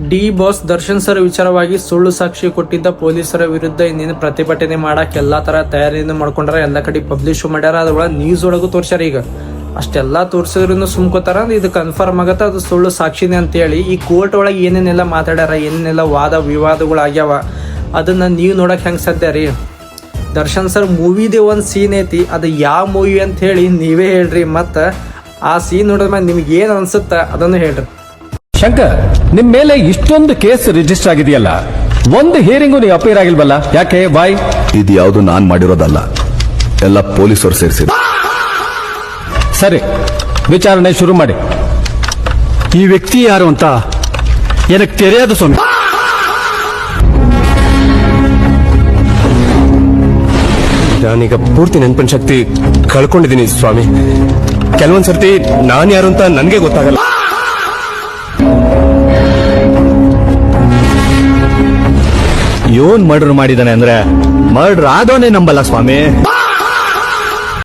D boss Darshan sir ವಿಚಾರವಾಗಿ ಸುಳ್ಳು ಸಾಕ್ಷಿ ಕೊಟ್ಟಿದ್ದ ಪೊಲೀಸರ ವಿರುದ್ಧ ಇನ್ನೇನು ಪ್ರತಿಭಟನೆ ಮಾಡಕ್ ಎಲ್ಲಾ ತರ ತಯಾರಿಯನ್ನು ಮಾಡ್ಕೊಂಡ್ರ ಎಲ್ಲಾ ಕಡೆ ಪಬ್ಲಿಷ್ ಮಾಡ್ಯಾರ. ಅದ್ರೊಳಗೆ ನ್ಯೂಸ್ ಒಳಗೂ ತೋರ್ಸ್ಯಾರ. ಈಗ ಅಷ್ಟೆಲ್ಲಾ ತೋರ್ಸಿದ್ರು ಸುಮ್ಕೋತಾರ. ಇದು ಕನ್ಫರ್ಮ್ ಆಗತ್ತ ಅದು ಸುಳ್ಳು ಸಾಕ್ಷಿನೇ ಅಂತೇಳಿ. ಈ ಕೋರ್ಟ್ ಒಳಗೆ ಏನೇನೆಲ್ಲ ಮಾತಾಡ್ಯಾರ, ಏನೇನೆಲ್ಲ ವಾದ ವಿವಾದಗಳು ಆಗ್ಯಾವ, ಅದನ್ನ ನೀವು ನೋಡಕ್ ಹೆಂಗ್ ಸಾಧ್ಯ ರೀ? ದರ್ಶನ್ ಸರ್ ಮೂವಿದೇ ಒಂದು ಸೀನ್ ಐತಿ, ಅದು ಯಾವ ಮೂವಿ ಅಂತ ಹೇಳಿ ನೀವೇ ಹೇಳ್ರಿ. ಮತ್ತ ಆ ಸೀನ್ ನೋಡಿದ್ಮೇಲೆ ನಿಮ್ಗೆ ಏನ್ ಅನ್ಸುತ್ತ ಅದನ್ನು ಹೇಳ್ರಿ. ಶಂಕರ್, ನಿಮ್ ಮೇಲೆ ಇಷ್ಟೊಂದು ಕೇಸ್ ರಿಜಿಸ್ಟರ್ ಆಗಿದೆಯಲ್ಲ, ಒಂದು ಹಿಯರಿಂಗು ನೀವು ಅಪೇರ್ ಆಗಿಲ್ವಲ್ಲ, ಯಾಕೆ? ಬಾಯ್, ಇದು ಯಾವುದು ನಾನ್ ಮಾಡಿರೋದಲ್ಲ, ಎಲ್ಲ ಪೊಲೀಸರು ಸೇರಿಸಿದ್ರು. ಸರಿ, ವಿಚಾರಣೆ ಶುರು ಮಾಡಿ. ಈ ವ್ಯಕ್ತಿ ಯಾರು ಅಂತ ಏನಕ್ಕೆ ತೆರೆಯದು ಸ್ವಾಮಿ? ನಾನೀಗ ಪೂರ್ತಿ ನೆನಪಿನ ಶಕ್ತಿ ಕಳ್ಕೊಂಡಿದ್ದೀನಿ ಸ್ವಾಮಿ. ಕೆಲವೊಂದ್ ಸರ್ತಿ ನಾನ್ ಯಾರು ಅಂತ ನನ್ಗೆ ಗೊತ್ತಾಗಲ್ಲ. ಇವನ್ ಮರ್ಡರ್ ಮಾಡಿದಾನೆ ಅಂದ್ರೆ ಮರ್ಡರ್ ಆದವನೇ ನಂಬಲ್ಲ ಸ್ವಾಮಿ.